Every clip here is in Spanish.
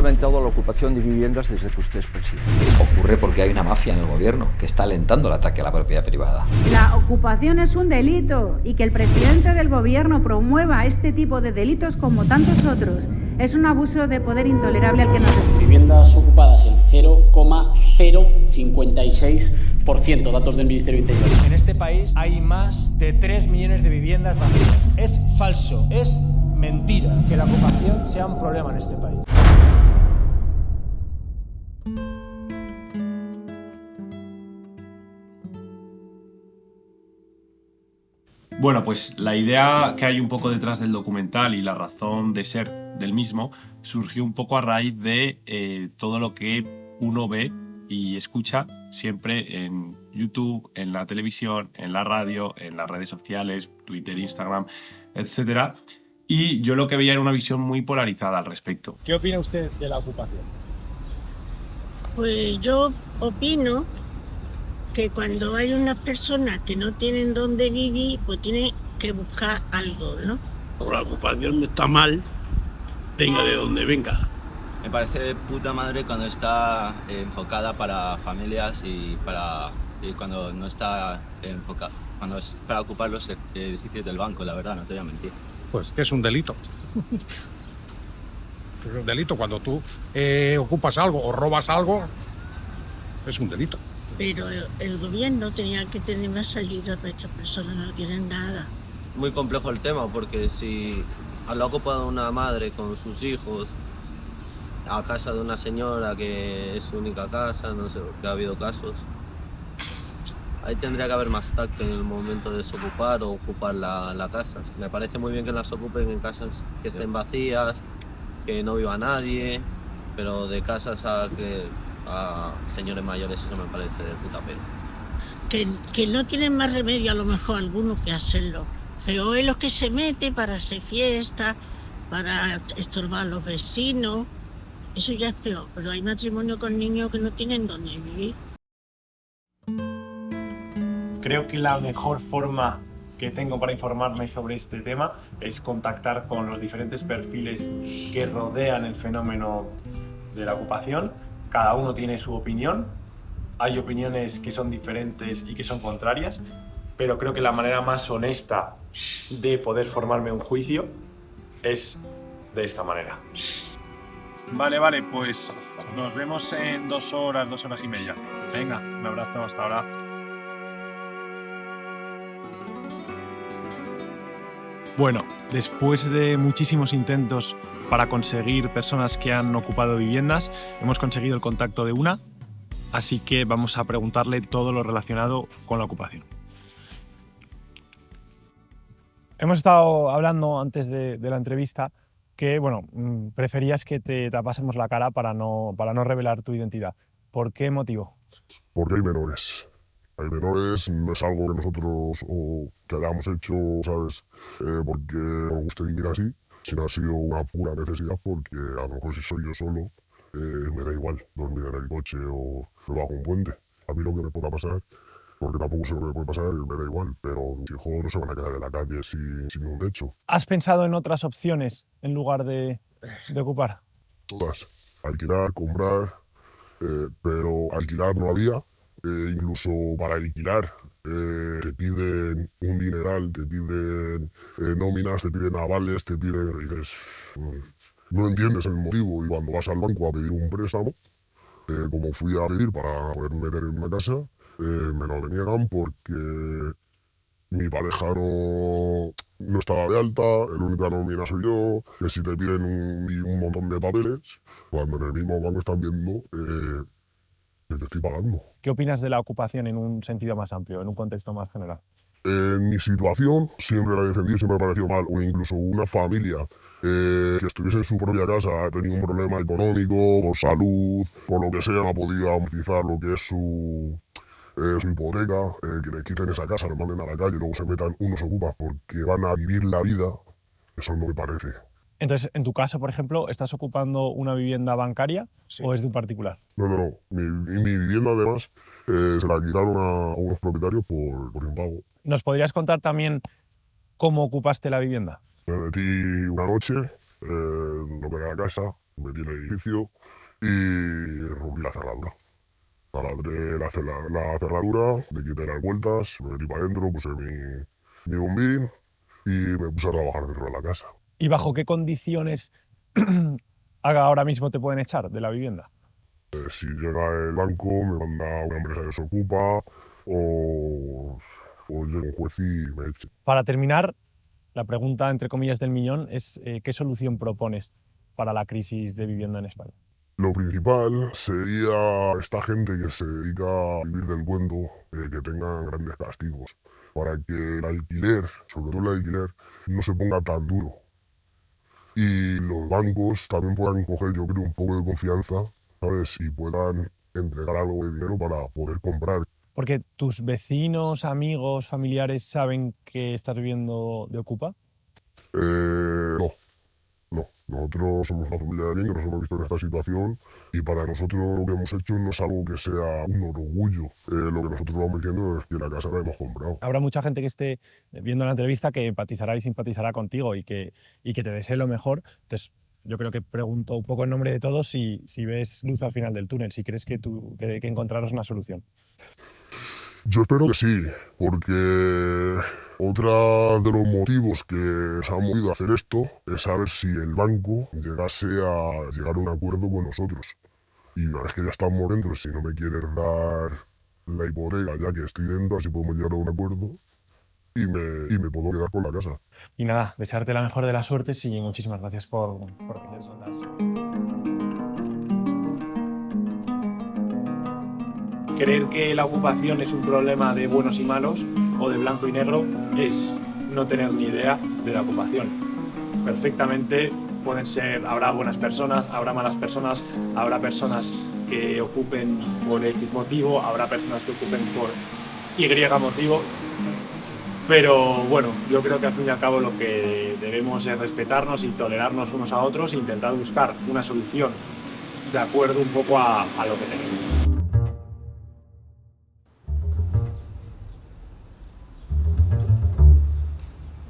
incrementado la ocupación de viviendas desde que usted es presidente. Ocurre porque hay una mafia en el gobierno que está alentando el ataque a la propiedad privada. La ocupación es un delito y que el presidente del gobierno promueva este tipo de delitos como tantos otros es un abuso de poder intolerable al que nos... Viviendas ocupadas el 0,056%, datos del Ministerio de Interior. En este país hay más de 3 millones de viviendas vacías. Es falso, es mentira que la ocupación sea un problema en este país. Bueno, pues la idea que hay un poco detrás del documental y la razón de ser del mismo surgió un poco a raíz de todo lo que uno ve y escucha siempre en YouTube, en la televisión, en la radio, en las redes sociales, Twitter, Instagram, etc. Y yo lo que veía era una visión muy polarizada al respecto. ¿Qué opina usted de la ocupación? Pues yo opino que cuando hay unas personas que no tienen dónde vivir, pues tienen que buscar algo, ¿no? La ocupación no está mal, venga de donde venga. Me parece de puta madre cuando está enfocada para familias y cuando no está enfocada, cuando es para ocupar los edificios del banco, la verdad, no te voy a mentir. Pues que es un delito. Es un delito cuando tú ocupas algo o robas algo, es un delito. Pero el gobierno tenía que tener más ayuda para estas personas, no tienen nada. Muy complejo el tema porque si lo ha ocupado una madre con sus hijos a casa de una señora que es su única casa, no sé, que ha habido casos. Ahí tendría que haber más tacto en el momento de desocupar o ocupar la casa. Me parece muy bien que las ocupen en casas que estén vacías, que no viva nadie, pero de casas a señores mayores eso me parece de puta pena. Que no tienen más remedio a lo mejor algunos que hacerlo. Pero es lo que se mete para hacer fiesta, para estorbar a los vecinos. Eso ya es peor, pero hay matrimonio con niños que no tienen dónde vivir. Creo que la mejor forma que tengo para informarme sobre este tema es contactar con los diferentes perfiles que rodean el fenómeno de la ocupación. Cada uno tiene su opinión, hay opiniones que son diferentes y que son contrarias, pero creo que la manera más honesta de poder formarme un juicio es de esta manera. Vale, pues nos vemos en 2 horas, 2 horas y media. Venga, un abrazo, hasta ahora. Bueno, después de muchísimos intentos para conseguir personas que han ocupado viviendas, hemos conseguido el contacto de una, así que vamos a preguntarle todo lo relacionado con la ocupación. Hemos estado hablando antes de la entrevista que preferías que te tapásemos la cara para no revelar tu identidad. ¿Por qué motivo? Porque hay menores. Hay menores, no es algo que nosotros o que hayamos hecho, ¿sabes? Porque nos guste vivir así, sino ha sido una pura necesidad porque a lo mejor si soy yo solo, me da igual dormir en el coche o debajo de un puente. A mí lo que me pueda pasar, porque tampoco sé lo que me puede pasar, me da igual, pero mis hijos no se van a quedar en la calle sin un techo. ¿Has pensado en otras opciones en lugar de ocupar? Todas. Alquilar, comprar, pero alquilar no había. Incluso para alquilar te piden un dineral, te piden nóminas, te piden avales, te piden... Y dices, no entiendes el motivo y cuando vas al banco a pedir un préstamo, como fui a pedir para poder meter en una casa, me lo deniegan porque mi pareja no estaba de alta, el única nómina soy yo, que si te piden un montón de papeles, cuando en el mismo banco están viendo... que te estoy pagando. ¿Qué opinas de la ocupación en un sentido más amplio, en un contexto más general? En mi situación siempre la he defendido, siempre me ha parecido mal, o incluso una familia que estuviese en su propia casa, ha tenido un problema económico, por salud, por lo que sea, no ha podido amortizar lo que es su hipoteca, que le quiten esa casa, lo manden a la calle y luego se metan unos ocupas porque van a vivir la vida, eso no me parece. Entonces, en tu caso, por ejemplo, ¿estás ocupando una vivienda bancaria o es de un particular? No. Mi vivienda, además, se la quitaron a unos propietarios por impago. ¿Nos podrías contar también cómo ocupaste la vivienda? Me metí una noche, no pegué a la casa, metí en el edificio y rompí la cerradura. Taladré la cerradura, le quité las vueltas, me metí para adentro, puse mi bombín y me puse a trabajar dentro de la casa. ¿Y bajo qué condiciones ahora mismo te pueden echar de la vivienda? Si llega el banco, me manda una empresa que se ocupa o llega un juez y me eche. Para terminar, la pregunta entre comillas del millón es ¿qué solución propones para la crisis de vivienda en España? Lo principal sería esta gente que se dedica a vivir del cuento, que tengan grandes castigos, para que el alquiler, sobre todo el alquiler, no se ponga tan duro. Y los bancos también puedan coger, yo creo, un poco de confianza, ¿sabes? Y puedan entregar algo de dinero para poder comprar. Porque tus vecinos, amigos, familiares saben que estás viviendo de Ocupa. No. Nosotros somos una familia de bien, que nos hemos visto en esta situación y para nosotros lo que hemos hecho no es algo que sea un orgullo. Lo que nosotros vamos diciendo es que la casa la hemos comprado. Habrá mucha gente que esté viendo la entrevista que empatizará y simpatizará contigo y que te desee lo mejor. Entonces, yo creo que pregunto un poco en nombre de todos si ves luz al final del túnel, si crees que encontrarás una solución. Yo espero que sí, porque otro de los motivos que nos ha movido a hacer esto es saber si el banco llegase a llegar a un acuerdo con nosotros. Y una vez que ya estamos dentro, si no me quieres dar la hipoteca ya que estoy dentro, así podemos llegar a un acuerdo y me puedo quedar con la casa. Y nada, desearte la mejor de las suertes y muchísimas gracias por venir. Creer que la ocupación es un problema de buenos y malos o de blanco y negro es no tener ni idea de la ocupación. Perfectamente habrá buenas personas, habrá malas personas, habrá personas que ocupen por X motivo, habrá personas que ocupen por Y motivo. Pero bueno, yo creo que al fin y al cabo lo que debemos es respetarnos y tolerarnos unos a otros e intentar buscar una solución de acuerdo un poco a lo que tenemos.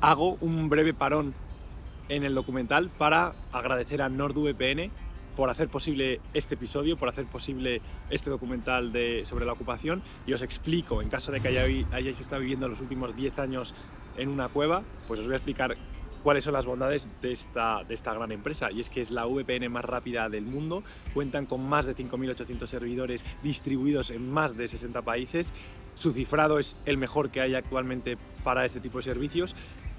Hago un breve parón en el documental para agradecer a NordVPN por hacer posible este episodio, por hacer posible este documental sobre la ocupación, y os explico, en caso de que hayáis estado viviendo los últimos 10 años en una cueva, pues os voy a explicar cuáles son las bondades de esta gran empresa, y es que es la VPN más rápida del mundo, cuentan con más de 5.800 servidores distribuidos en más de 60 países, su cifrado es el mejor que hay actualmente para este tipo de servicios,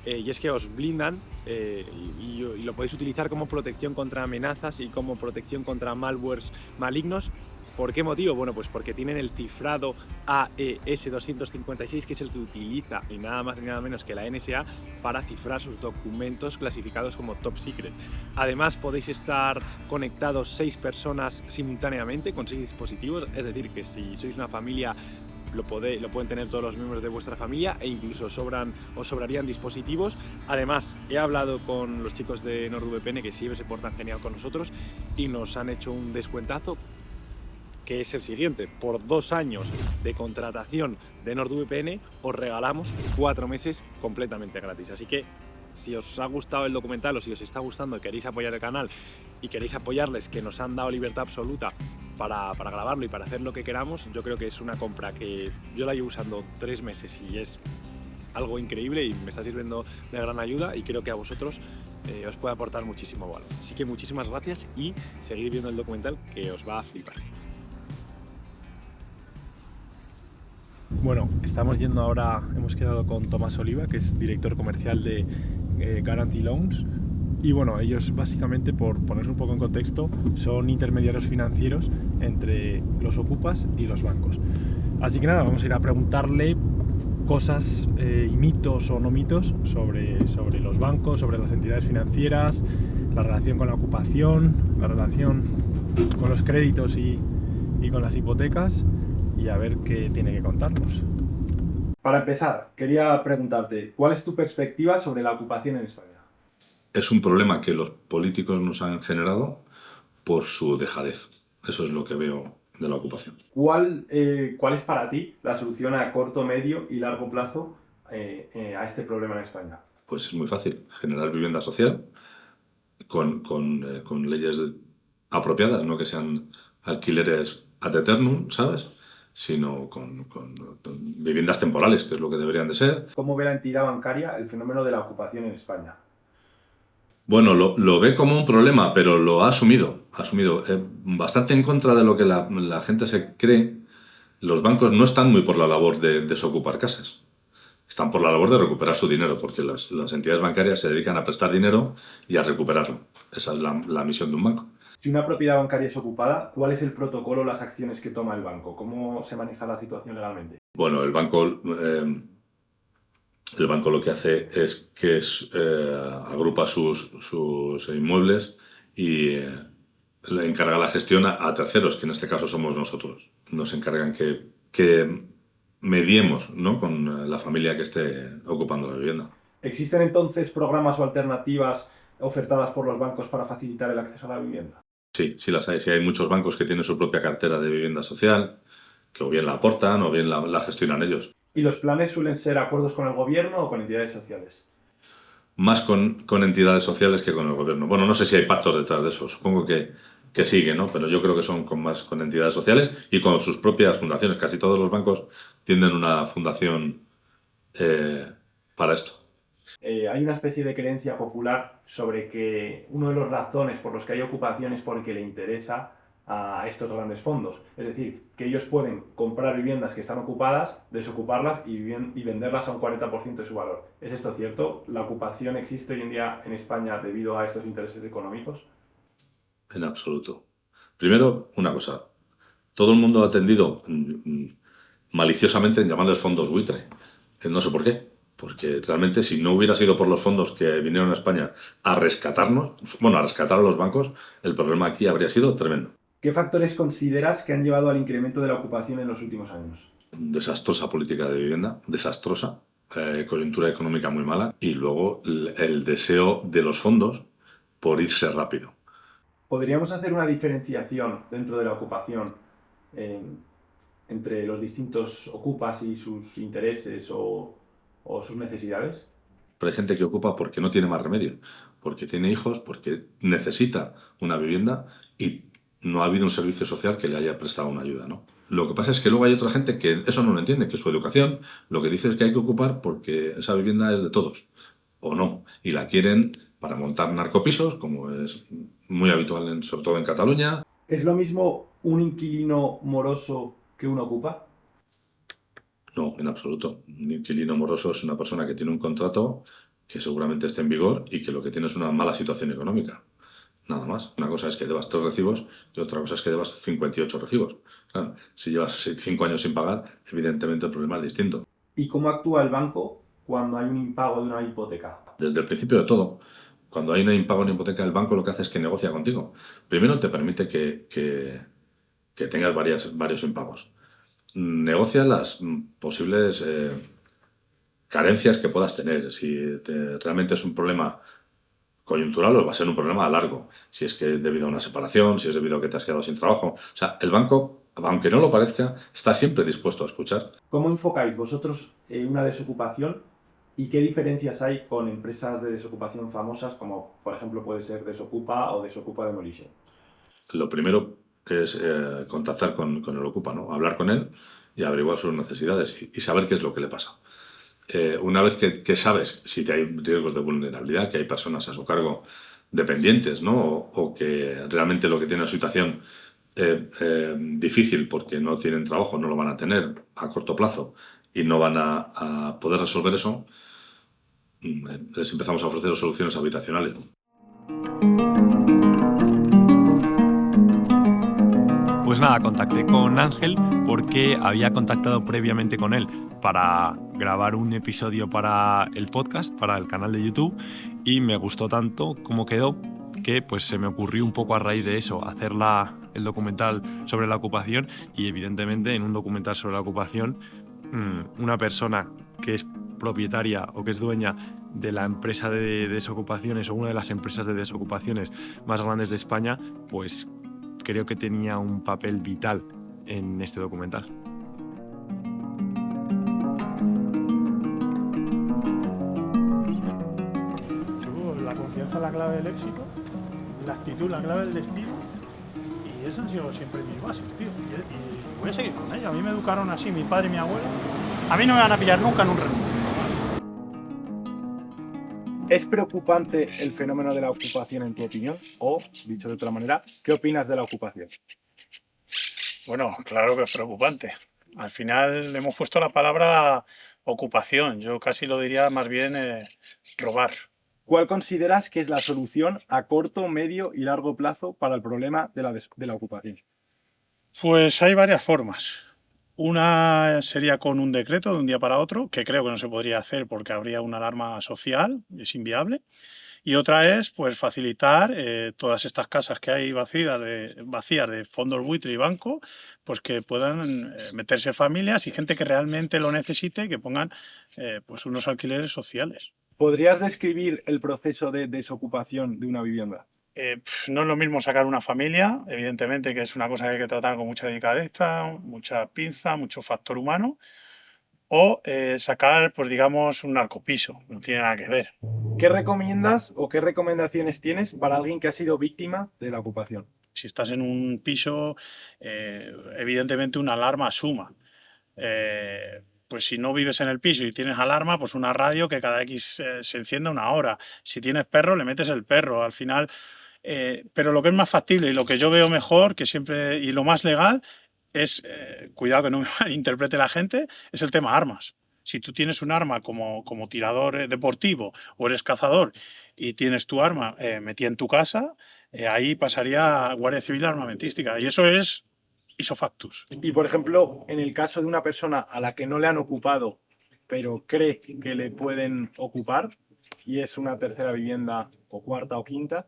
y es que os blindan y lo podéis utilizar como protección contra amenazas y como protección contra malwares malignos. ¿Por qué motivo? Bueno, pues porque tienen el cifrado AES-256, que es el que utiliza ni nada más ni nada menos que la NSA para cifrar sus documentos clasificados como top secret. Además, podéis estar conectados 6 personas simultáneamente con 6 dispositivos, es decir, que si sois una familia lo pueden tener todos los miembros de vuestra familia e incluso os sobrarían dispositivos. Además, he hablado con los chicos de NordVPN, que siempre se portan genial con nosotros, y nos han hecho un descuentazo que es el siguiente: por 2 años de contratación de NordVPN os regalamos 4 meses completamente gratis. Así que si os ha gustado el documental o si os está gustando y queréis apoyar el canal y queréis apoyarles, que nos han dado libertad absoluta para grabarlo y para hacer lo que queramos, yo creo que es una compra que yo la llevo usando 3 meses y es algo increíble y me está sirviendo de gran ayuda, y creo que a vosotros os puede aportar muchísimo valor. Así que muchísimas gracias y seguid viendo el documental, que os va a flipar. Bueno, estamos yendo ahora, hemos quedado con Tomás Oliva, que es director comercial de Guarantee Loans, y bueno, ellos básicamente, por ponerse un poco en contexto, son intermediarios financieros entre los ocupas y los bancos. Así que nada, vamos a ir a preguntarle cosas y mitos o no mitos sobre los bancos, sobre las entidades financieras, la relación con la ocupación, la relación con los créditos y con las hipotecas, y a ver qué tiene que contarnos. Para empezar, quería preguntarte, ¿cuál es tu perspectiva sobre la ocupación en España? Es un problema que los políticos nos han generado por su dejadez. Eso es lo que veo de la ocupación. ¿Cuál es para ti la solución a corto, medio y largo plazo a este problema en España? Pues es muy fácil. Generar vivienda social con leyes apropiadas, no que sean alquileres ad eternum, ¿sabes? Sino con viviendas temporales, que es lo que deberían de ser. ¿Cómo ve la entidad bancaria el fenómeno de la ocupación en España? Bueno, lo ve como un problema, pero lo ha asumido. Bastante en contra de lo que la gente se cree. Los bancos no están muy por la labor de desocupar casas. Están por la labor de recuperar su dinero, porque las entidades bancarias se dedican a prestar dinero y a recuperarlo. Esa es la misión de un banco. Si una propiedad bancaria es ocupada, ¿cuál es el protocolo o las acciones que toma el banco? ¿Cómo se maneja la situación legalmente? Bueno, el banco lo que hace es que agrupa sus inmuebles y le encarga la gestión a terceros, que en este caso somos nosotros. Nos encargan que mediemos, ¿no?, con la familia que esté ocupando la vivienda. ¿Existen entonces programas o alternativas ofertadas por los bancos para facilitar el acceso a la vivienda? Sí, sí las hay. Sí, hay muchos bancos que tienen su propia cartera de vivienda social, que o bien la aportan o bien la gestionan ellos. ¿Y los planes suelen ser acuerdos con el gobierno o con entidades sociales? Más con entidades sociales que con el gobierno. Bueno, no sé si hay pactos detrás de eso, supongo que sigue, ¿no? Pero yo creo que son más con entidades sociales y con sus propias fundaciones. Casi todos los bancos tienen una fundación para esto. Hay una especie de creencia popular sobre que una de las razones por las que hay ocupación es porque le interesa a estos grandes fondos. Es decir, que ellos pueden comprar viviendas que están ocupadas, desocuparlas y venderlas a un 40% de su valor. ¿Es esto cierto? ¿La ocupación existe hoy en día en España debido a estos intereses económicos? En absoluto. Primero, una cosa. Todo el mundo ha tendido maliciosamente en llamarles fondos buitre. No sé por qué. Porque realmente si no hubiera sido por los fondos que vinieron a España a rescatarnos, a rescatar a los bancos, el problema aquí habría sido tremendo. ¿Qué factores consideras que han llevado al incremento de la ocupación en los últimos años? Desastrosa política de vivienda, desastrosa, coyuntura económica muy mala y luego el deseo de los fondos por irse rápido. ¿Podríamos hacer una diferenciación dentro de la ocupación entre los distintos ocupas y sus intereses o sus necesidades? Pero hay gente que ocupa porque no tiene más remedio, porque tiene hijos, porque necesita una vivienda y no ha habido un servicio social que le haya prestado una ayuda, ¿no? Lo que pasa es que luego hay otra gente que eso no lo entiende, que su educación lo que dice es que hay que ocupar porque esa vivienda es de todos, o no, y la quieren para montar narcopisos, como es muy habitual, sobre todo en Cataluña. ¿Es lo mismo un inquilino moroso que un ocupa? No, en absoluto. Un inquilino moroso es una persona que tiene un contrato que seguramente esté en vigor y que lo que tiene es una mala situación económica. Nada más. Una cosa es que debas 3 recibos y otra cosa es que debas 58 recibos. Claro, si llevas 5 años sin pagar, evidentemente el problema es distinto. ¿Y cómo actúa el banco cuando hay un impago de una hipoteca? Desde el principio de todo, cuando hay un impago de una hipoteca, el banco lo que hace es que negocia contigo. Primero te permite que tengas varios impagos. Negocia las posibles carencias que puedas tener. Si realmente es un problema coyuntural o va a ser un problema a largo. Si es que es debido a una separación, si es debido a que te has quedado sin trabajo. O sea, el banco, aunque no lo parezca, está siempre dispuesto a escuchar. ¿Cómo enfocáis vosotros una desocupación y qué diferencias hay con empresas de desocupación famosas como, por ejemplo, puede ser Desocupa o Desocupa Demolition? Lo primero es contactar con el Ocupa, ¿no? Hablar con él y averiguar sus necesidades y saber qué es lo que le pasa. Una vez que sabes si hay riesgos de vulnerabilidad, que hay personas a su cargo dependientes, ¿no? o que realmente lo que tiene una situación difícil porque no tienen trabajo, no lo van a tener a corto plazo y no van a poder resolver eso, les empezamos a ofrecer soluciones habitacionales. Pues nada, contacté con Ángel porque había contactado previamente con él para grabar un episodio para el podcast, para el canal de YouTube, y me gustó tanto como quedó que pues se me ocurrió un poco a raíz de eso hacer el documental sobre la ocupación. Y evidentemente en un documental sobre la ocupación una persona que es propietaria o que es dueña de la empresa de desocupaciones o una de las empresas de desocupaciones más grandes de España, pues creo que tenía un papel vital en este documental. La confianza es la clave del éxito, la actitud la clave del destino Y esas han sido siempre mis bases, tío. Y voy a seguir con ello. A mí me educaron así, mi padre y mi abuelo. A mí no me van a pillar nunca en un renuncio. ¿Es preocupante el fenómeno de la ocupación en tu opinión? O, dicho de otra manera, ¿qué opinas de la ocupación? Bueno, claro que es preocupante. Al final le hemos puesto la palabra ocupación. Yo casi lo diría más bien robar. ¿Cuál consideras que es la solución a corto, medio y largo plazo para el problema de la ocupación? Pues hay varias formas. Una sería con un decreto de un día para otro, que creo que no se podría hacer porque habría una alarma social, es inviable. Y otra es pues facilitar todas estas casas que hay vacías de fondos buitre y banco, pues que puedan meterse familias y gente que realmente lo necesite, que pongan pues unos alquileres sociales. ¿Podrías describir el proceso de desocupación de una vivienda? No es lo mismo sacar una familia, evidentemente que es una cosa que hay que tratar con mucha delicadeza, mucha pinza, mucho factor humano, o sacar, pues digamos, un narcopiso, no tiene nada que ver. ¿Qué recomiendas o qué recomendaciones tienes para alguien que ha sido víctima de la ocupación? Si estás en un piso, evidentemente una alarma suma. Pues si no vives en el piso y tienes alarma, pues una radio que cada X se encienda una hora. Si tienes perro, le metes el perro. Al final, pero lo que es más factible y lo que yo veo mejor, que siempre y lo más legal, es, cuidado que no me malinterprete la gente, es el tema armas. Si tú tienes un arma como tirador deportivo o eres cazador y tienes tu arma metida en tu casa, ahí pasaría Guardia Civil armamentística. Y eso es ipso factus. Y, por ejemplo, en el caso de una persona a la que no le han ocupado, pero cree que le pueden ocupar, y es una tercera vivienda o cuarta o quinta,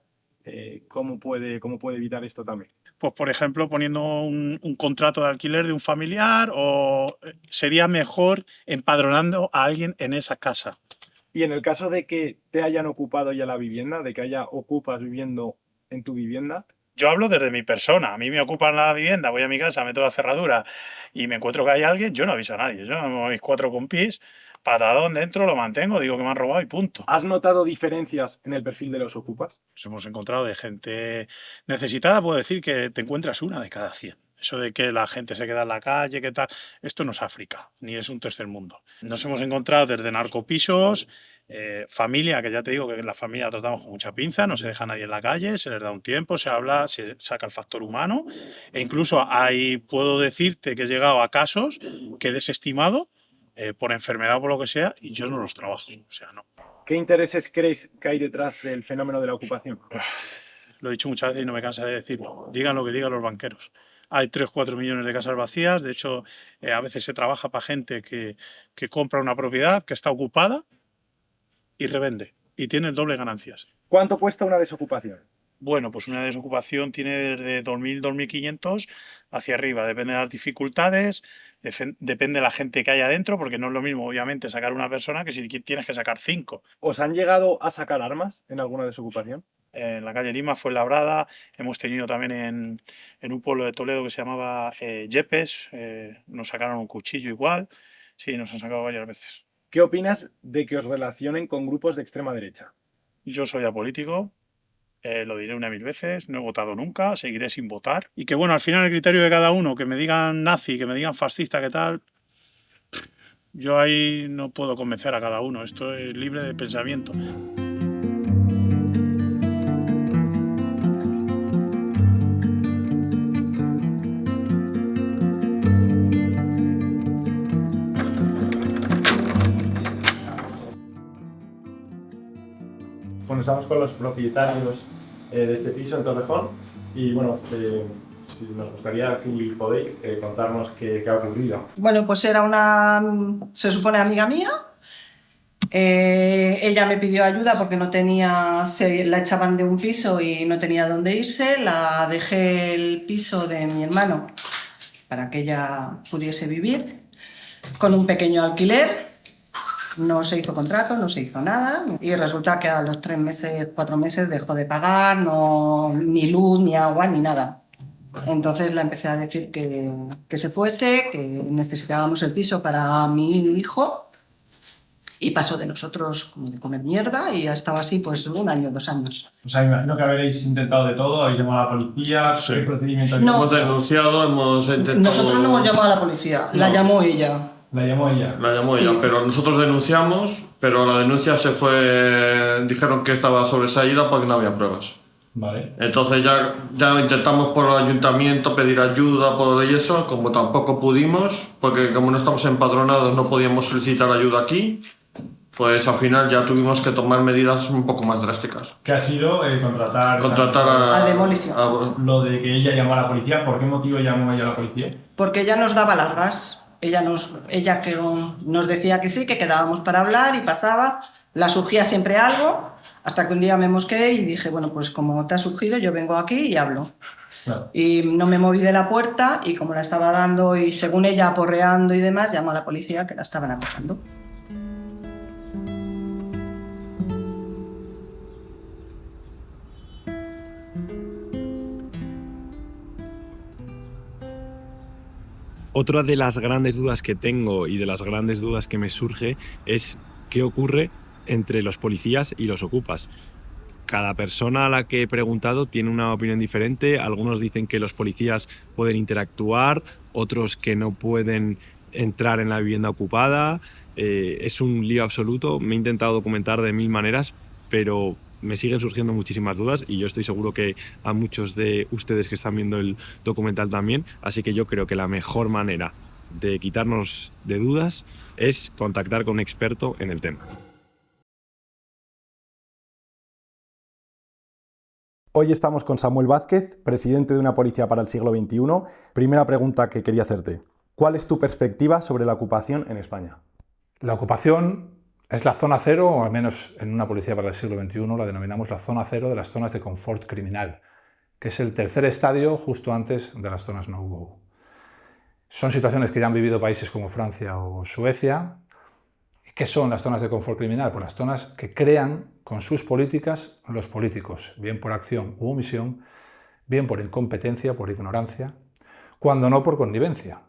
¿cómo puede evitar esto también? Pues, por ejemplo, poniendo un contrato de alquiler de un familiar, o sería mejor empadronando a alguien en esa casa. Y en el caso de que te hayan ocupado ya la vivienda, de que haya ocupas viviendo en tu vivienda. Yo hablo desde mi persona. A mí me ocupan la vivienda, voy a mi casa, meto la cerradura y me encuentro que hay alguien, yo no aviso a nadie. Yo me voy 4 compis, patadón dentro, lo mantengo, digo que me han robado y punto. ¿Has notado diferencias en el perfil de los ocupas? Nos hemos encontrado de gente necesitada, puedo decir que te encuentras una de cada 100. Eso de que la gente se queda en la calle, que tal, esto no es África, ni es un tercer mundo. Nos hemos encontrado desde narcopisos, familia, que ya te digo que en la familia tratamos con mucha pinza, no se deja nadie en la calle, se les da un tiempo, se habla, se saca el factor humano, e incluso puedo decirte que he llegado a casos que he desestimado por enfermedad o por lo que sea, y yo no los trabajo, o sea, no. ¿Qué intereses crees que hay detrás del fenómeno de la ocupación? Lo he dicho muchas veces y no me cansaré de decirlo. Digan lo que digan los banqueros. Hay 3-4 millones de casas vacías. De hecho, a veces se trabaja para gente que compra una propiedad que está ocupada y revende. Y tiene el doble de ganancias. ¿Cuánto cuesta una desocupación? Bueno, pues una desocupación tiene desde 2.000, 2.500 hacia arriba. Depende de las dificultades, depende de la gente que hay adentro, porque no es lo mismo, obviamente, sacar una persona que si tienes que sacar 5. ¿Os han llegado a sacar armas en alguna desocupación? En la calle Lima, Fuenlabrada, hemos tenido también en un pueblo de Toledo que se llamaba Yepes, nos sacaron un cuchillo igual, sí, nos han sacado varias veces. ¿Qué opinas de que os relacionen con grupos de extrema derecha? Yo soy apolítico, lo diré 1000 veces, no he votado nunca, seguiré sin votar, y que bueno, al final el criterio de cada uno, que me digan nazi, que me digan fascista, ¿qué tal? Yo ahí no puedo convencer a cada uno, esto es libre de pensamiento. Bueno, estamos con los propietarios de este piso en Torrejón y bueno, si nos gustaría, si podéis, contarnos qué ha ocurrido. Bueno, pues era una, se supone, amiga mía. Ella me pidió ayuda porque no tenía, la echaban de un piso y no tenía dónde irse. La dejé el piso de mi hermano para que ella pudiese vivir con un pequeño alquiler. No se hizo contrato, no se hizo nada y resulta que a los 3 meses, 4 meses dejó de pagar, ni luz, ni agua, ni nada. Entonces le empecé a decir que se fuese, que necesitábamos el piso para mi hijo Y pasó de nosotros como de comer mierda y ha estado así pues 1 año, 2 años. O sea, imagino que habréis intentado de todo, habéis llamado a la policía, ¿qué procedimiento habéis No. Hemos denunciado, hemos intentado... Nosotros no hemos llamado a la policía, la llamó ella. La llamó ella. La llamó ella, pero nosotros denunciamos, pero la denuncia se fue... Dijeron que estaba sobreseída porque no había pruebas. Vale. Entonces ya intentamos por el ayuntamiento pedir ayuda por eso, como tampoco pudimos, porque como no estamos empadronados no podíamos solicitar ayuda aquí, pues al final ya tuvimos que tomar medidas un poco más drásticas. ¿Qué ha sido contratar a demolición? Lo de que ella llamó a la policía, ¿por qué motivo llamó ella a la policía? Porque ella nos daba largas. Ella que nos decía que sí, que quedábamos para hablar y pasaba, la surgía siempre algo, hasta que un día me mosqué y dije, bueno, pues como te ha surgido, yo vengo aquí y hablo. Claro. Y no me moví de la puerta y como la estaba dando y según ella aporreando y demás, llamó a la policía que la estaban acosando. Otra de las grandes dudas que tengo y de las grandes dudas que me surge es qué ocurre entre los policías y los ocupas. Cada persona a la que he preguntado tiene una opinión diferente. Algunos dicen que los policías pueden interactuar, otros que no pueden entrar en la vivienda ocupada. Es un lío absoluto. Me he intentado documentar de 1000 maneras, pero me siguen surgiendo muchísimas dudas y yo estoy seguro que a muchos de ustedes que están viendo el documental también. Así que yo creo que la mejor manera de quitarnos de dudas es contactar con un experto en el tema. Hoy estamos con Samuel Vázquez, presidente de Una Policía para el Siglo XXI. Primera pregunta que quería hacerte. ¿Cuál es tu perspectiva sobre la ocupación en España? La ocupación es la zona cero, o al menos en Una Policía para el Siglo XXI la denominamos la zona cero de las zonas de confort criminal, que es el tercer estadio justo antes de las zonas no-go. Son situaciones que ya han vivido países como Francia o Suecia. ¿Qué son las zonas de confort criminal? Pues las zonas que crean con sus políticas los políticos, bien por acción u omisión, bien por incompetencia, por ignorancia, cuando no por connivencia.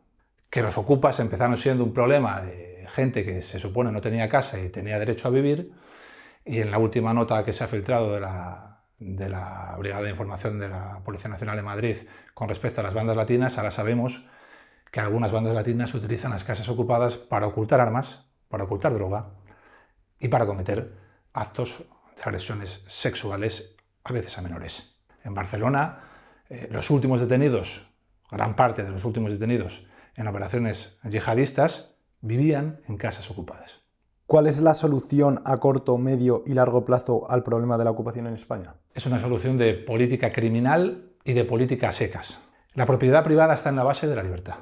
Que los ocupas empezaron siendo un problema de gente que se supone no tenía casa y tenía derecho a vivir, y en la última nota que se ha filtrado de la Brigada de Información de la Policía Nacional de Madrid con respecto a las bandas latinas, ahora sabemos que algunas bandas latinas utilizan las casas ocupadas para ocultar armas, para ocultar droga y para cometer actos de agresiones sexuales, a veces a menores. En Barcelona, los últimos detenidos, gran parte de los últimos detenidos en operaciones yihadistas, vivían en casas ocupadas. ¿Cuál es la solución a corto, medio y largo plazo al problema de la ocupación en España? Es una solución de política criminal y de política a secas. La propiedad privada está en la base de la libertad.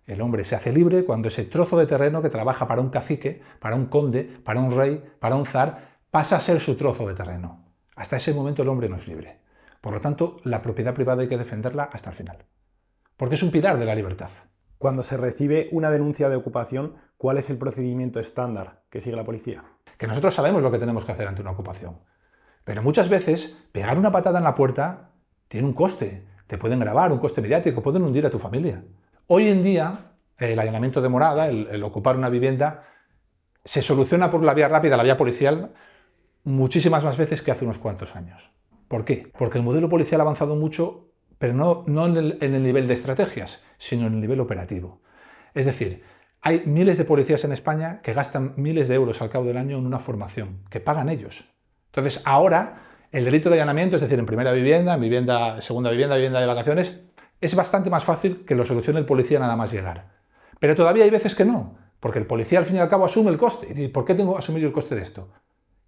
El hombre se hace libre cuando ese trozo de terreno que trabaja para un cacique, para un conde, para un rey, para un zar, pasa a ser su trozo de terreno. Hasta ese momento el hombre no es libre. Por lo tanto, la propiedad privada hay que defenderla hasta el final. Porque es un pilar de la libertad. Cuando se recibe una denuncia de ocupación, ¿cuál es el procedimiento estándar que sigue la policía? Que nosotros sabemos lo que tenemos que hacer ante una ocupación. Pero muchas veces, pegar una patada en la puerta tiene un coste. Te pueden grabar, un coste mediático, pueden hundir a tu familia. Hoy en día, el allanamiento de morada, el ocupar una vivienda, se soluciona por la vía rápida, la vía policial, muchísimas más veces que hace unos cuantos años. ¿Por qué? Porque el modelo policial ha avanzado mucho, pero no en el nivel de estrategias, sino en el nivel operativo. Es decir, hay miles de policías en España que gastan miles de euros al cabo del año en una formación, que pagan ellos. Entonces, ahora, el delito de allanamiento, es decir, en primera vivienda, en vivienda, segunda vivienda, vivienda de vacaciones, es bastante más fácil que lo solucione el policía nada más llegar. Pero todavía hay veces que no, porque el policía al fin y al cabo asume el coste. ¿Y por qué tengo que asumir el coste de esto?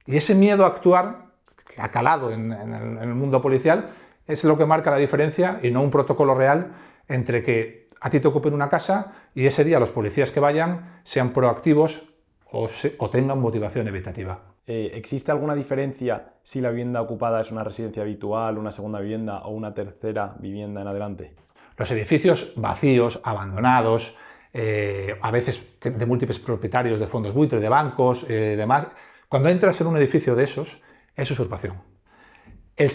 Y ese miedo a actuar, que ha calado en el mundo policial, es lo que marca la diferencia y no un protocolo real entre que a ti te ocupen una casa y ese día los policías que vayan sean proactivos o tengan motivación evitativa. ¿Existe alguna diferencia si la vivienda ocupada es una residencia habitual, una segunda vivienda o una tercera vivienda en adelante? Los edificios vacíos, abandonados, a veces de múltiples propietarios de fondos buitre, de bancos, demás, cuando entras en un edificio de esos, es usurpación.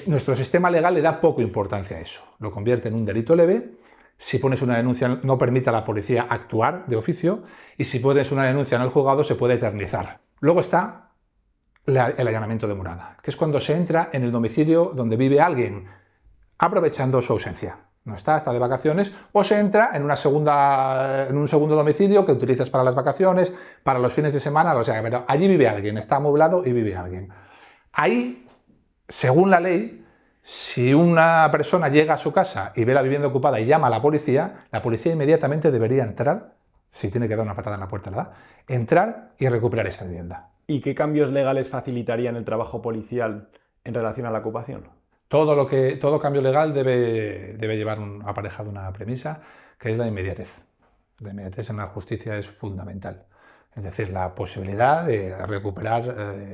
Nuestro sistema legal le da poco importancia a eso, lo convierte en un delito leve. Si pones una denuncia no permite a la policía actuar de oficio y si pones una denuncia en el juzgado se puede eternizar. Luego está el allanamiento de morada, que es cuando se entra en el domicilio donde vive alguien, aprovechando su ausencia. No está de vacaciones, o se entra en un segundo domicilio que utilizas para las vacaciones, para los fines de semana, o sea, pero allí vive alguien, está amoblado y vive alguien. Ahí, según la ley, si una persona llega a su casa y ve la vivienda ocupada y llama a la policía inmediatamente debería entrar, si tiene que dar una patada en la puerta, la da, entrar y recuperar esa vivienda. ¿Y qué cambios legales facilitarían el trabajo policial en relación a la ocupación? Todo cambio legal debe llevar aparejado una premisa, que es la inmediatez. La inmediatez en la justicia es fundamental. Es decir, la posibilidad de recuperar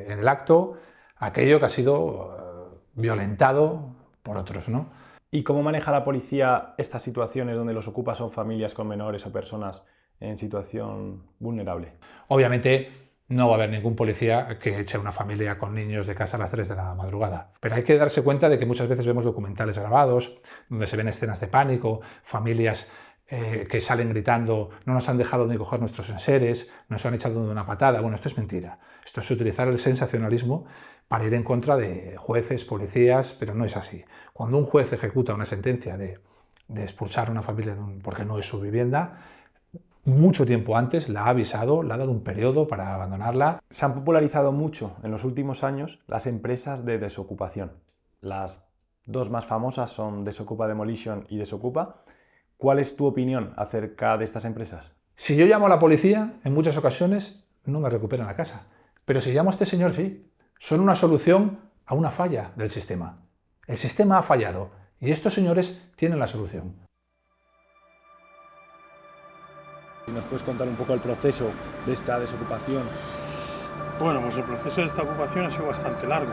en el acto aquello que ha sido violentado por otros, ¿no? ¿Y cómo maneja la policía estas situaciones donde los ocupas son familias con menores o personas en situación vulnerable? Obviamente no va a haber ningún policía que eche a una familia con niños de casa a las 3 de la madrugada. Pero hay que darse cuenta de que muchas veces vemos documentales grabados, donde se ven escenas de pánico, familias que salen gritando, no nos han dejado ni coger nuestros enseres, nos han echado de una patada. Bueno, esto es mentira. Esto es utilizar el sensacionalismo para ir en contra de jueces, policías, pero no es así. Cuando un juez ejecuta una sentencia de expulsar a una familia porque no es su vivienda, mucho tiempo antes la ha avisado, le ha dado un periodo para abandonarla. Se han popularizado mucho en los últimos años las empresas de desocupación. Las dos más famosas son Desocupa Demolition y Desocupa. ¿Cuál es tu opinión acerca de estas empresas? Si yo llamo a la policía, en muchas ocasiones no me recuperan la casa. Pero si llamo a este señor, sí. Son una solución a una falla del sistema. El sistema ha fallado y estos señores tienen la solución. Si nos puedes contar un poco el proceso de esta desocupación. Bueno, pues el proceso de esta ocupación ha sido bastante largo.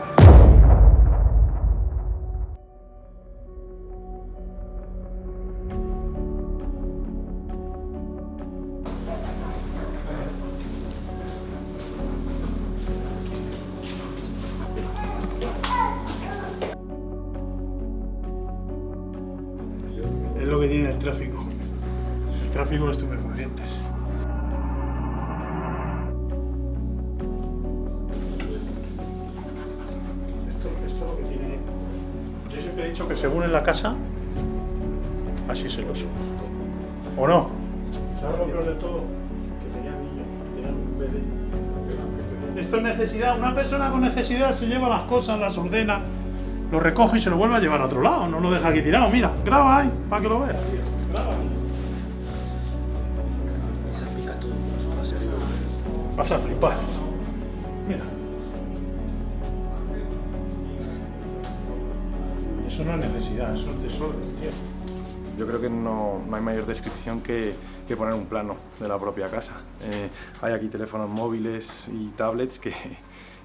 Es lo que tiene el tráfico. El tráfico de estupefacientes. Esto es lo que tiene. Yo siempre he dicho que según en la casa, así se lo subo. ¿O no? ¿Sabes lo peor de todo? Que tenían niños, tenían un bebé. Esto es necesidad. Una persona con necesidad se lleva las cosas, las ordena, lo recoge y se lo vuelve a llevar a otro lado. No lo deja aquí tirado. Mira, graba ahí para que lo veas. Graba. Vas a flipar. Mira. Eso no es necesidad, eso es desorden, tío. Yo creo que no hay mayor descripción que poner un plano de la propia casa. Hay aquí teléfonos móviles y tablets que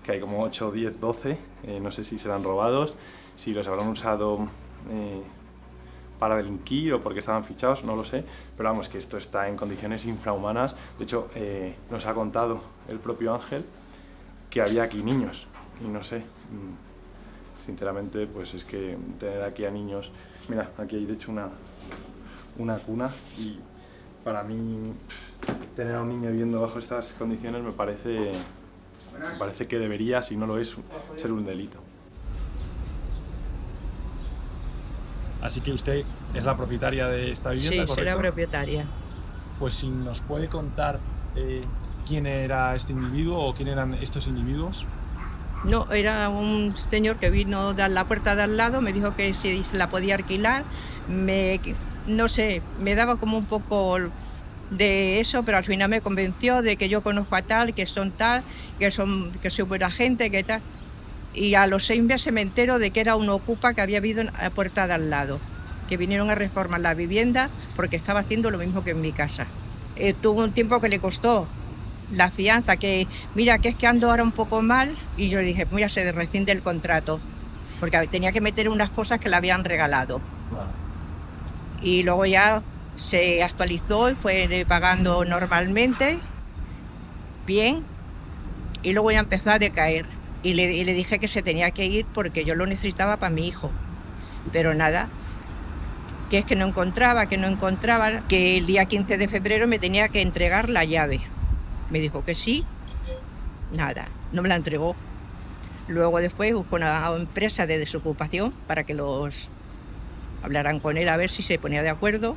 hay como 8, 10, 12. No sé si serán robados, si los habrán usado para delinquir o porque estaban fichados, no lo sé, pero vamos, que esto está en condiciones infrahumanas. De hecho, nos ha contado el propio Ángel que había aquí niños, y no sé, sinceramente, pues es que tener aquí a niños, mira, aquí hay de hecho una cuna, y para mí tener a un niño viviendo bajo estas condiciones me parece que debería, si no lo es, ser un delito. Así que usted es la propietaria de esta vivienda, Sí, ¿correcto? soy la propietaria. Pues si nos puede contar quién era este individuo o quién eran estos individuos. No, era un señor que vino a la puerta de al lado, me dijo que si se la podía alquilar, no sé, me daba como un poco de eso, pero al final me convenció de que yo conozco a tal, que son tal, que soy buena gente, que tal. Y a los 6 meses me entero de que era un ocupa que había habido en la puerta de al lado, que vinieron a reformar la vivienda porque estaba haciendo lo mismo que en mi casa. Tuvo un tiempo que le costó la fianza, que mira, que es que ando ahora un poco mal, y yo dije, mira, se rescinde el contrato, porque tenía que meter unas cosas que le habían regalado. Y luego ya se actualizó y fue pagando normalmente, bien, y luego ya empezó a decaer. Y le dije que se tenía que ir porque yo lo necesitaba para mi hijo. Pero nada, que es que no encontraba, que el día 15 de febrero me tenía que entregar la llave. Me dijo que sí, nada, no me la entregó. Luego después buscó una empresa de desocupación para que los hablaran con él a ver si se ponía de acuerdo.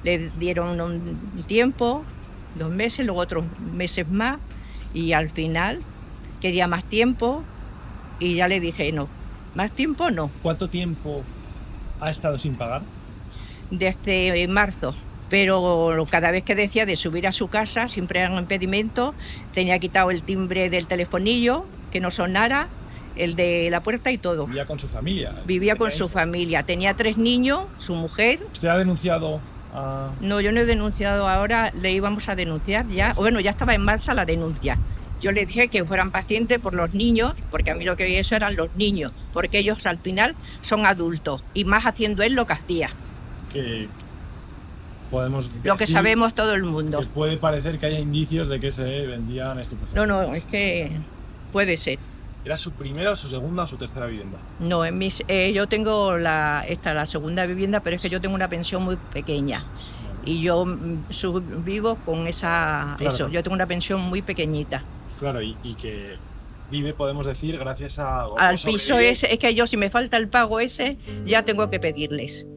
Le dieron un tiempo, 2 meses, luego otros meses más, y al final quería más tiempo y ya le dije no, más tiempo no. ¿Cuánto tiempo ha estado sin pagar? Desde marzo, pero cada vez que decía de subir a su casa siempre era un impedimento. Tenía quitado el timbre del telefonillo, que no sonara, el de la puerta y todo. ¿Vivía con su familia? Vivía con su familia, tenía 3 niños, su mujer. ¿Usted ha denunciado a...? No, yo no he denunciado ahora, le íbamos a denunciar ya. Bueno, ya estaba en marcha la denuncia. Yo le dije que fueran pacientes por los niños, porque a mí lo que eso eran los niños, porque ellos al final son adultos, y más haciendo él lo que hacía. Que podemos lo que sabemos todo el mundo. Que puede parecer que haya indicios de que se vendían estupefacientes. No, es que puede ser. ¿Era su primera, su segunda o su tercera vivienda? No, yo tengo la segunda vivienda, pero es que yo tengo una pensión muy pequeña. Y yo vivo con esa... Claro. Eso, yo tengo una pensión muy pequeñita. Claro, y que vive, podemos decir, gracias a... Al piso ese, es que yo si me falta el pago ese, ya tengo que pedirles.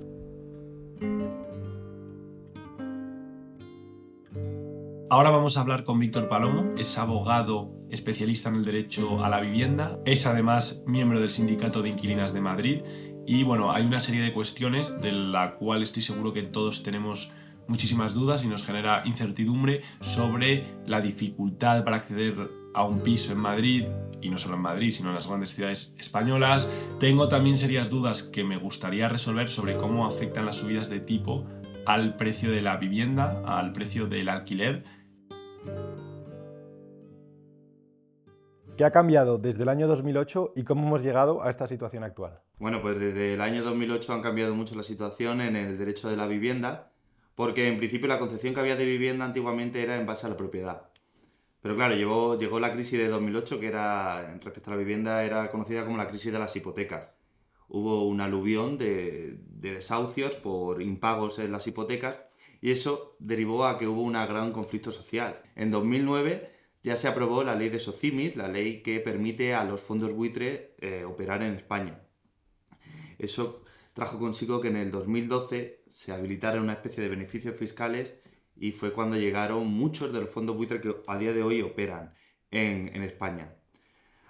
Ahora vamos a hablar con Víctor Palomo, es abogado especialista en el derecho a la vivienda, es además miembro del Sindicato de Inquilinas de Madrid y bueno, hay una serie de cuestiones de la cual estoy seguro que todos tenemos muchísimas dudas y nos genera incertidumbre sobre la dificultad para acceder a un piso en Madrid, y no solo en Madrid, sino en las grandes ciudades españolas. Tengo también serias dudas que me gustaría resolver sobre cómo afectan las subidas de tipo al precio de la vivienda, al precio del alquiler. ¿Qué ha cambiado desde el año 2008 y cómo hemos llegado a esta situación actual? Bueno, pues desde el año 2008 han cambiado mucho la situación en el derecho de la vivienda, porque en principio la concepción que había de vivienda antiguamente era en base a la propiedad. Pero claro, llegó la crisis de 2008, que era, respecto a la vivienda, era conocida como la crisis de las hipotecas. Hubo un aluvión de desahucios por impagos en las hipotecas y eso derivó a que hubo un gran conflicto social. En 2009 ya se aprobó la ley de SOCIMIS, la ley que permite a los fondos buitre operar en España. Eso trajo consigo que en el 2012 se habilitaran una especie de beneficios fiscales y fue cuando llegaron muchos de los fondos buitre que a día de hoy operan en España.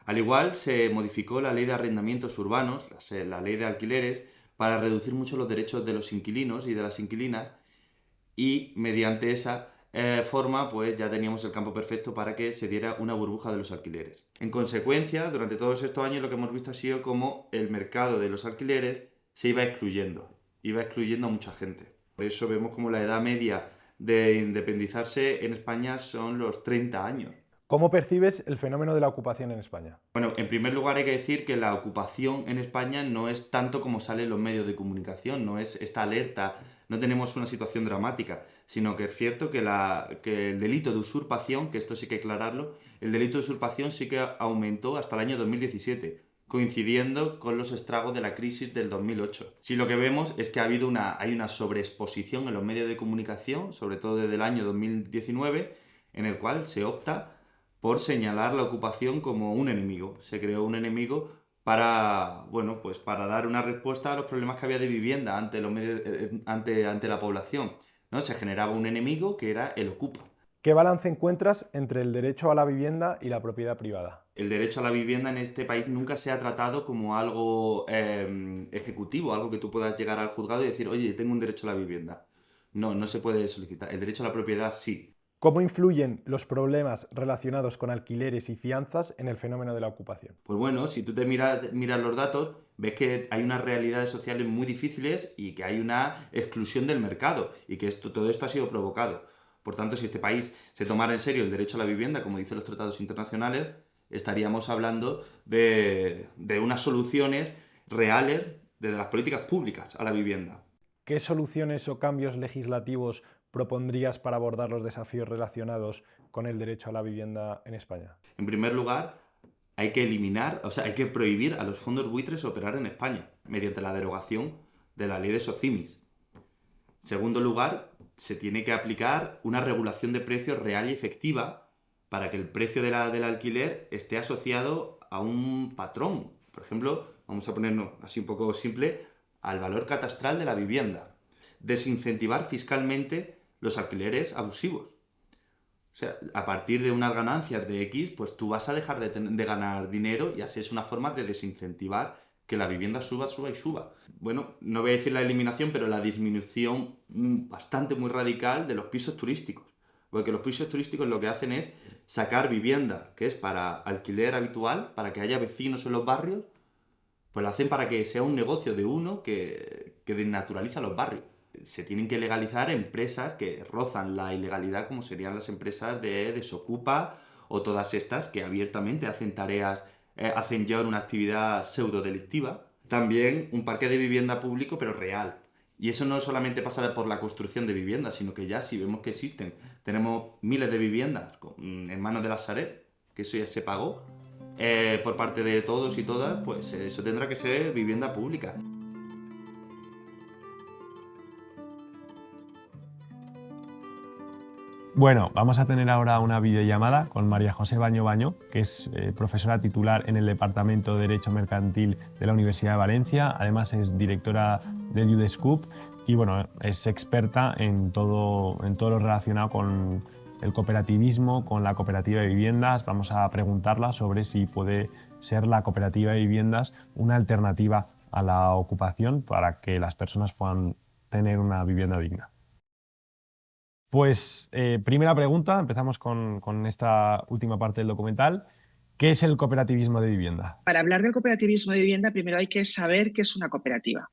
Al igual, se modificó la ley de arrendamientos urbanos, la ley de alquileres, para reducir mucho los derechos de los inquilinos y de las inquilinas y mediante esa forma pues ya teníamos el campo perfecto para que se diera una burbuja de los alquileres. En consecuencia, durante todos estos años lo que hemos visto ha sido cómo el mercado de los alquileres se iba excluyendo a mucha gente. Por eso vemos como la edad media de independizarse en España son los 30 años. ¿Cómo percibes el fenómeno de la ocupación en España? Bueno, en primer lugar hay que decir que la ocupación en España no es tanto como sale en los medios de comunicación, no es esta alerta, no tenemos una situación dramática, sino que es cierto que el delito de usurpación, que esto sí que aclararlo, el delito de usurpación sí que aumentó hasta el año 2017, coincidiendo con los estragos de la crisis del 2008. Sí, lo que vemos es que hay una sobreexposición en los medios de comunicación, sobre todo desde el año 2019, en el cual se opta por señalar la ocupación como un enemigo. Se creó un enemigo para dar una respuesta a los problemas que había de vivienda ante la población, ¿no? Se generaba un enemigo que era el ocupa. ¿Qué balance encuentras entre el derecho a la vivienda y la propiedad privada? El derecho a la vivienda en este país nunca se ha tratado como algo ejecutivo, algo que tú puedas llegar al juzgado y decir, oye, tengo un derecho a la vivienda. No se puede solicitar. El derecho a la propiedad sí. ¿Cómo influyen los problemas relacionados con alquileres y fianzas en el fenómeno de la ocupación? Pues bueno, si tú te miras los datos, ves que hay unas realidades sociales muy difíciles y que hay una exclusión del mercado y que todo esto ha sido provocado. Por tanto, si este país se tomara en serio el derecho a la vivienda, como dicen los tratados internacionales, estaríamos hablando de unas soluciones reales desde las políticas públicas a la vivienda. ¿Qué soluciones o cambios legislativos propondrías para abordar los desafíos relacionados con el derecho a la vivienda en España? En primer lugar, hay que prohibir a los fondos buitres operar en España mediante la derogación de la ley de SOCIMIS. En segundo lugar, se tiene que aplicar una regulación de precios real y efectiva para que el precio del alquiler esté asociado a un patrón. Por ejemplo, vamos a ponernos así un poco simple, al valor catastral de la vivienda. Desincentivar fiscalmente los alquileres abusivos. O sea, a partir de unas ganancias de X, pues tú vas a dejar de ganar dinero y así es una forma de desincentivar que la vivienda suba y suba. Bueno, no voy a decir la eliminación, pero la disminución bastante muy radical de los pisos turísticos. Porque los pisos turísticos lo que hacen es sacar vivienda que es para alquiler habitual, para que haya vecinos en los barrios, pues lo hacen para que sea un negocio de uno que desnaturaliza los barrios. Se tienen que legalizar empresas que rozan la ilegalidad, como serían las empresas de Desocupa o todas estas que abiertamente hacen tareas, hacen ya una actividad pseudo-delictiva. También un parque de vivienda público, pero real. Y eso no solamente pasa por la construcción de viviendas, sino que ya si vemos que existen, tenemos miles de viviendas en manos de la Sareb, que eso ya se pagó, por parte de todos y todas, pues eso tendrá que ser vivienda pública. Bueno, vamos a tener ahora una videollamada con María José Baño Baño, que es profesora titular en el Departamento de Derecho Mercantil de la Universidad de Valencia. Además es directora del UDESCUP y bueno, es experta en todo lo relacionado con el cooperativismo, con la cooperativa de viviendas. Vamos a preguntarla sobre si puede ser la cooperativa de viviendas una alternativa a la ocupación para que las personas puedan tener una vivienda digna. Pues primera pregunta, empezamos con esta última parte del documental. ¿Qué es el cooperativismo de vivienda? Para hablar del cooperativismo de vivienda, primero hay que saber qué es una cooperativa.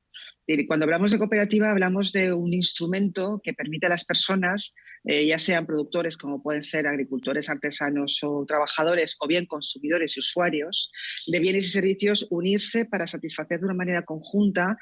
Cuando hablamos de cooperativa, hablamos de un instrumento que permite a las personas, ya sean productores como pueden ser agricultores, artesanos o trabajadores, o bien consumidores y usuarios de bienes y servicios, unirse para satisfacer de una manera conjunta,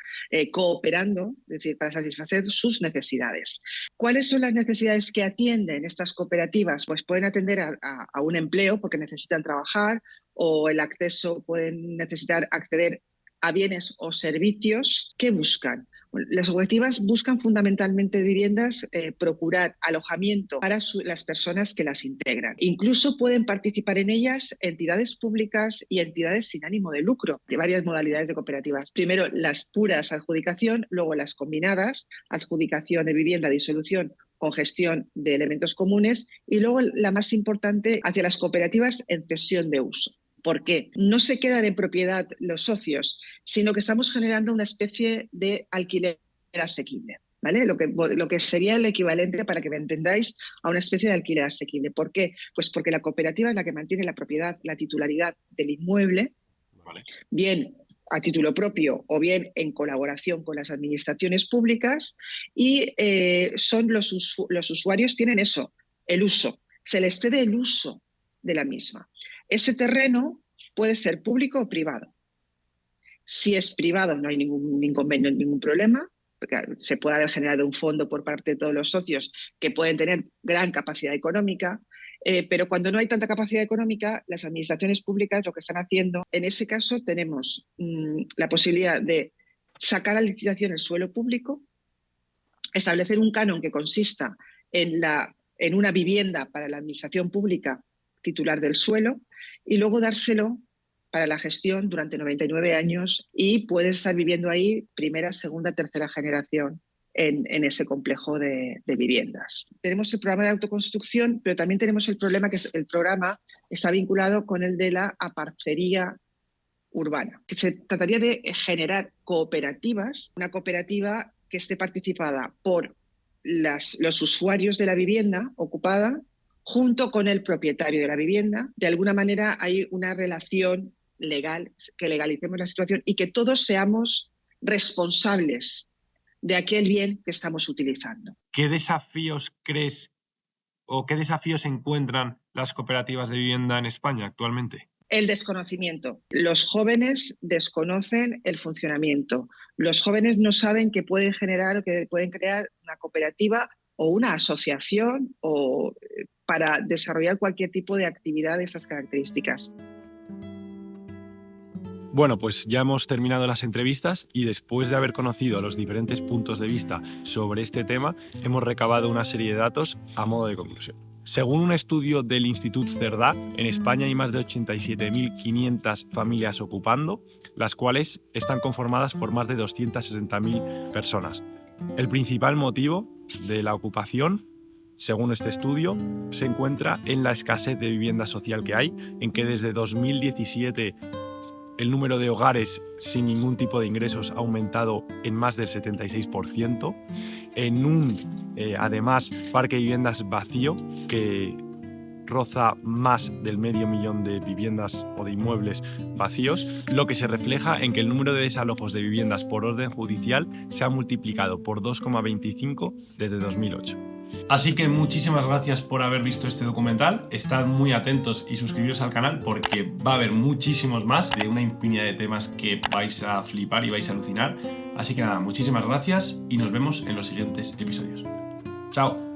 cooperando, es decir, para satisfacer sus necesidades. ¿Cuáles son las necesidades que atienden estas cooperativas? Pues pueden atender a un empleo porque necesitan trabajar, o el acceso, pueden necesitar acceder a bienes o servicios. ¿Qué buscan? Las cooperativas buscan fundamentalmente viviendas, procurar alojamiento para las personas que las integran. Incluso pueden participar en ellas entidades públicas y entidades sin ánimo de lucro, de varias modalidades de cooperativas. Primero las puras adjudicación, luego las combinadas, adjudicación de vivienda, disolución con gestión de elementos comunes, y luego la más importante, hacia las cooperativas en cesión de uso. ¿Por qué? No se quedan en propiedad los socios, sino que estamos generando una especie de alquiler asequible, ¿vale? Lo que sería el equivalente, para que me entendáis, a una especie de alquiler asequible. ¿Por qué? Pues porque la cooperativa es la que mantiene la propiedad, la titularidad del inmueble, ¿vale?, bien a título propio o bien en colaboración con las administraciones públicas, y son los usuarios tienen eso, el uso, se les cede el uso de la misma. Ese terreno puede ser público o privado. Si es privado no hay ningún inconvenio, ningún problema, porque se puede haber generado un fondo por parte de todos los socios que pueden tener gran capacidad económica, pero cuando no hay tanta capacidad económica, las administraciones públicas lo que están haciendo, en ese caso tenemos la posibilidad de sacar a licitación el suelo público, establecer un canon que consista en una vivienda para la administración pública titular del suelo, y luego dárselo para la gestión durante 99 años, y puedes estar viviendo ahí primera, segunda, tercera generación en ese complejo de viviendas. Tenemos el programa de autoconstrucción, pero también tenemos el problema que el programa está vinculado con el de la aparcería urbana, que se trataría de generar cooperativas, una cooperativa que esté participada por los usuarios de la vivienda ocupada junto con el propietario de la vivienda. De alguna manera hay una relación legal, que legalicemos la situación y que todos seamos responsables de aquel bien que estamos utilizando. ¿Qué desafíos crees o qué desafíos encuentran las cooperativas de vivienda en España actualmente? El desconocimiento. Los jóvenes desconocen el funcionamiento. Los jóvenes no saben que pueden generar o que pueden crear una cooperativa o una asociación o para desarrollar cualquier tipo de actividad de estas características. Bueno, pues ya hemos terminado las entrevistas y después de haber conocido los diferentes puntos de vista sobre este tema, hemos recabado una serie de datos a modo de conclusión. Según un estudio del Institut Cerdà, en España hay más de 87.500 familias ocupando, las cuales están conformadas por más de 260.000 personas. El principal motivo de la ocupación, según este estudio, se encuentra en la escasez de vivienda social que hay, en que desde 2017 el número de hogares sin ningún tipo de ingresos ha aumentado en más del 76%, en un, además, parque de viviendas vacío que roza más del 500.000 de viviendas o de inmuebles vacíos, lo que se refleja en que el número de desalojos de viviendas por orden judicial se ha multiplicado por 2,25 desde 2008. Así que muchísimas gracias por haber visto este documental. Estad muy atentos y suscribiros al canal porque va a haber muchísimos más de una infinidad de temas que vais a flipar y vais a alucinar. Así que nada, muchísimas gracias y nos vemos en los siguientes episodios. ¡Chao!